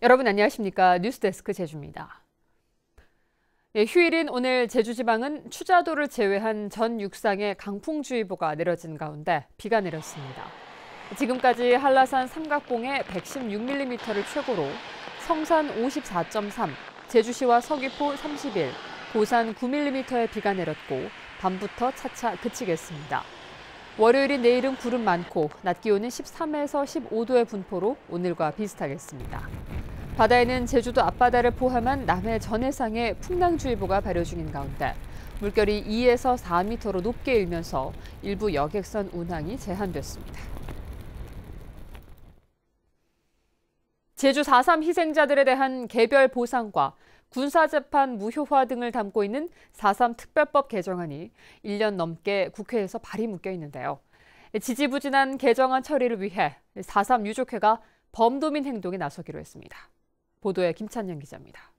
여러분 안녕하십니까? 뉴스데스크 제주입니다. 휴일인 오늘 제주지방은 추자도를 제외한 전 육상에 강풍주의보가 내려진 가운데 비가 내렸습니다. 지금까지 한라산 삼각봉에 116mm를 최고로 성산 54.3, 제주시와 서귀포 31, 고산 9mm의 비가 내렸고 밤부터 차차 그치겠습니다. 월요일인 내일은 구름 많고 낮 기온은 13에서 15도의 분포로 오늘과 비슷하겠습니다. 바다에는 제주도 앞바다를 포함한 남해 전해상에 풍랑주의보가 발효 중인 가운데 물결이 2에서 4m로 높게 일면서 일부 여객선 운항이 제한됐습니다. 제주 4.3 희생자들에 대한 개별 보상과 군사재판 무효화 등을 담고 있는 4.3 특별법 개정안이 1년 넘게 국회에서 발이 묶여 있는데요. 지지부진한 개정안 처리를 위해 4.3 유족회가 범도민 행동에 나서기로 했습니다. 보도에 김찬영 기자입니다.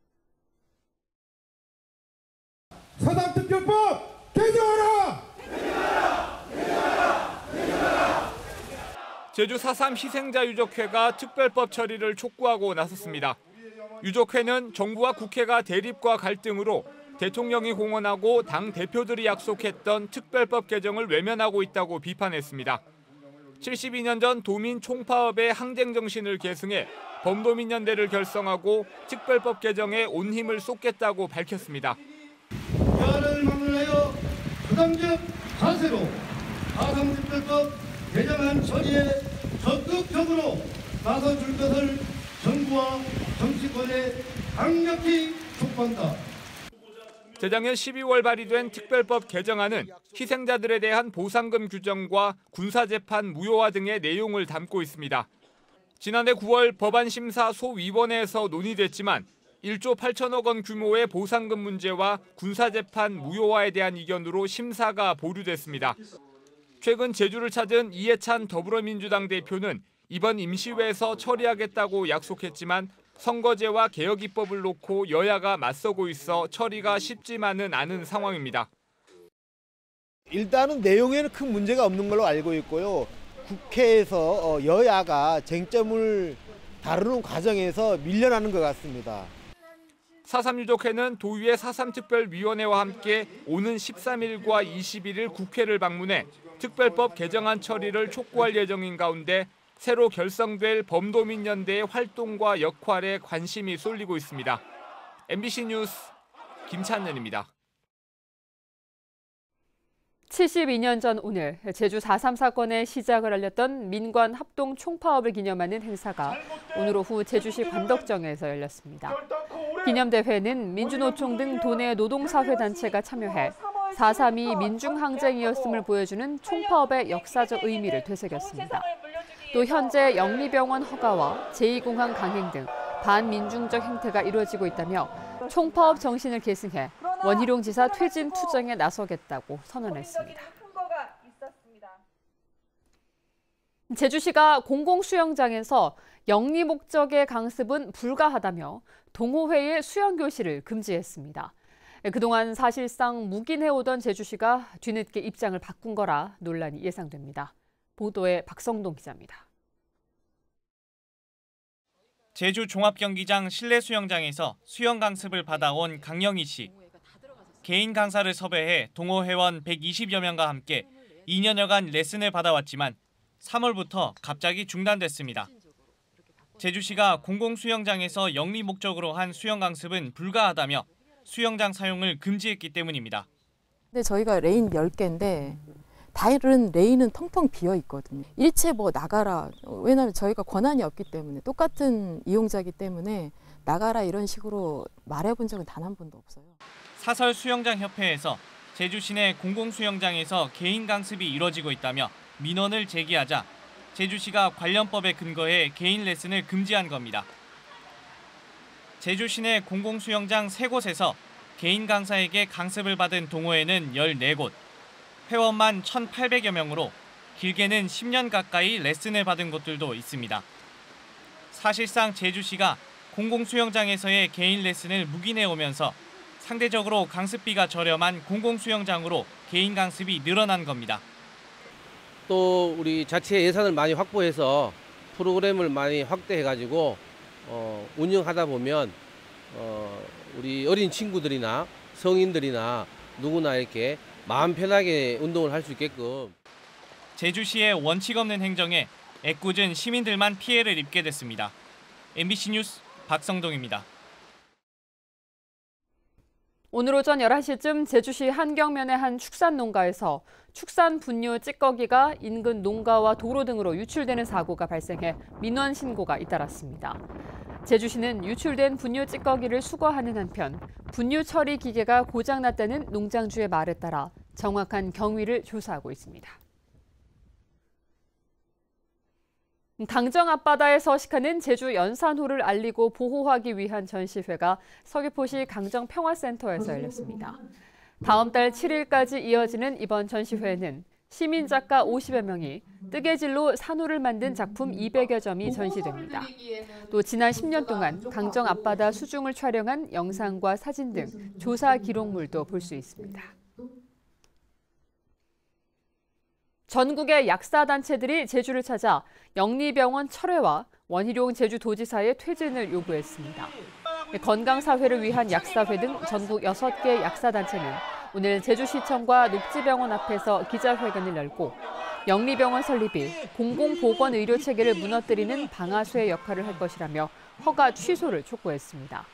4.3 특별법 개정하라! 제주 4.3 희생자 유족회가 특별법 처리를 촉구하고 나섰습니다. 유족회는 정부와 국회가 대립과 갈등으로 대통령이 공언하고 당 대표들이 약속했던 특별법 개정을 외면하고 있다고 비판했습니다. 72년 전 도민 총파업의 항쟁 정신을 계승해 범도민연대를 결성하고 특별법 개정에 온 힘을 쏟겠다고 밝혔습니다. 여하를 막론하여 부당적 자세로 4.3 특별법 개정안 처리에 적극적으로 나서줄 것을 정부와 정치권에 강력히 촉구한다. 재작년 12월 발의된 특별법 개정안은 희생자들에 대한 보상금 규정과 군사재판 무효화 등의 내용을 담고 있습니다. 지난해 9월 법안심사 소위원회에서 논의됐지만 1조 8천억 원 규모의 보상금 문제와 군사재판 무효화에 대한 이견으로 심사가 보류됐습니다. 최근 제주를 찾은 이해찬 더불어민주당 대표는 이번 임시회에서 처리하겠다고 약속했지만 선거제와 개혁입법을 놓고 여야가 맞서고 있어 처리가 쉽지만은 않은 상황입니다. 일단은 내용에는 큰 문제가 없는 걸로 알고 있고요. 국회에서 여야가 쟁점을 다루는 과정에서 밀려나는 것 같습니다. 4.3 유족회는 도의회 4.3 특별위원회와 함께 오는 13일과 21일 국회를 방문해 특별법 개정안 처리를 촉구할 예정인 가운데 새로 결성될 범도민연대의 활동과 역할에 관심이 쏠리고 있습니다. MBC 뉴스 김찬현입니다. 72년 전 오늘 제주 4.3 사건의 시작을 알렸던 민관 합동 총파업을 기념하는 행사가 오늘 오후 제주시 관덕정에서 열렸습니다. 기념대회는 민주노총 등 도내 노동사회단체가 참여해 4.3이 민중항쟁이었음을 보여주는 총파업의 역사적 의미를 되새겼습니다. 또 현재 영리병원 허가와 제2공항 강행 등 반민중적 행태가 이루어지고 있다며 총파업 정신을 계승해 원희룡 지사 퇴진 투쟁에 나서겠다고 선언했습니다. 제주시가 공공수영장에서 영리 목적의 강습은 불가하다며 동호회의 수영교실을 금지했습니다. 그동안 사실상 묵인해오던 제주시가 뒤늦게 입장을 바꾼 거라 논란이 예상됩니다. 보도에 박성동 기자입니다. 제주 종합경기장 실내 수영장에서 수영 강습을 받아온 강영희 씨. 개인 강사를 섭외해 동호회원 120여 명과 함께 2년여간 레슨을 받아왔지만 3월부터 갑자기 중단됐습니다. 제주시가 공공수영장에서 영리 목적으로 한 수영 강습은 불가하다며 수영장 사용을 금지했기 때문입니다. 근데 저희가 레인 10개인데 다른 레인은 텅텅 비어 있거든요. 일체 뭐 나가라. 왜냐하면 저희가 권한이 없기 때문에 똑같은 이용자이기 때문에 나가라 이런 식으로 말해본 적은 단 한 번도 없어요. 사설수영장협회에서 제주시 내 공공수영장에서 개인 강습이 이뤄지고 있다며 민원을 제기하자 제주시가 관련법에 근거해 개인 레슨을 금지한 겁니다. 제주시 내 공공수영장 3곳에서 개인 강사에게 강습을 받은 동호회는 14곳, 회원만 1,800여 명으로 길게는 10년 가까이 레슨을 받은 곳들도 있습니다. 사실상 제주시가 공공수영장에서의 개인 레슨을 묵인해오면서 상대적으로 강습비가 저렴한 공공수영장으로 개인 강습이 늘어난 겁니다. 또 우리 자체 예산을 많이 확보해서 프로그램을 많이 확대해가지고 운영하다 보면 우리 어린 친구들이나 성인들이나 누구나 이렇게 마음 편하게 운동을 할 수 있게끔. 제주시의 원칙 없는 행정에 애꿎은 시민들만 피해를 입게 됐습니다. MBC 뉴스 박성동입니다. 오늘 오전 11시쯤 제주시 한경면의 한 축산 농가에서 축산 분뇨 찌꺼기가 인근 농가와 도로 등으로 유출되는 사고가 발생해 민원 신고가 잇따랐습니다. 제주시는 유출된 분뇨 찌꺼기를 수거하는 한편 분뇨 처리 기계가 고장났다는 농장주의 말에 따라 정확한 경위를 조사하고 있습니다. 강정 앞바다에 서식하는 제주 연산호를 알리고 보호하기 위한 전시회가 서귀포시 강정평화센터에서 열렸습니다. 다음 달 7일까지 이어지는 이번 전시회에는 시민 작가 50여 명이 뜨개질로 산호를 만든 작품 200여 점이 전시됩니다. 또 지난 10년 동안 강정 앞바다 수중을 촬영한 영상과 사진 등 조사 기록물도 볼 수 있습니다. 전국의 약사단체들이 제주를 찾아 영리병원 철회와 원희룡 제주도지사의 퇴진을 요구했습니다. 건강사회를 위한 약사회 등 전국 6개 약사단체는 오늘 제주시청과 녹지병원 앞에서 기자회견을 열고 영리병원 설립이 공공보건의료체계를 무너뜨리는 방아쇠 역할을 할 것이라며 허가 취소를 촉구했습니다.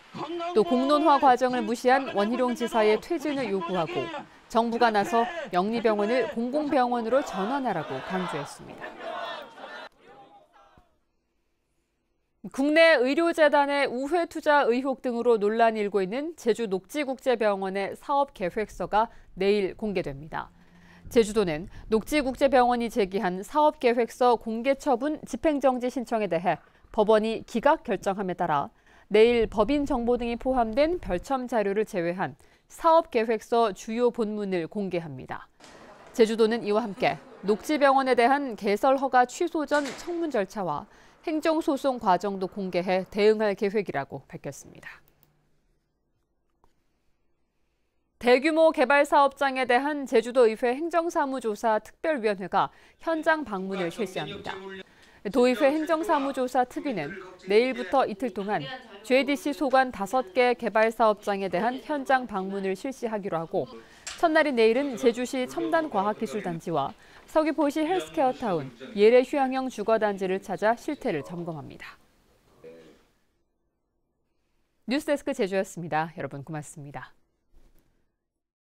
또 공론화 과정을 무시한 원희룡 지사의 퇴진을 요구하고 정부가 나서 영리병원을 공공병원으로 전환하라고 강조했습니다. 국내 의료재단의 우회 투자 의혹 등으로 논란이 일고 있는 제주 녹지국제병원의 사업계획서가 내일 공개됩니다. 제주도는 녹지국제병원이 제기한 사업계획서 공개처분 집행정지 신청에 대해 법원이 기각 결정함에 따라 내일 법인 정보 등이 포함된 별첨 자료를 제외한 사업계획서 주요 본문을 공개합니다. 제주도는 이와 함께 녹지병원에 대한 개설 허가 취소 전 청문 절차와 행정소송 과정도 공개해 대응할 계획이라고 밝혔습니다. 대규모 개발 사업장에 대한 제주도의회 행정사무조사 특별위원회가 현장 방문을 실시합니다. 도의회 행정사무조사 특위는 내일부터 이틀 동안 JDC 소관 5개 개발 사업장에 대한 현장 방문을 실시하기로 하고 첫날인 내일은 제주시 첨단과학기술단지와 서귀포시 헬스케어타운, 예래휴양형 주거단지를 찾아 실태를 점검합니다. 뉴스데스크 제주였습니다. 여러분 고맙습니다.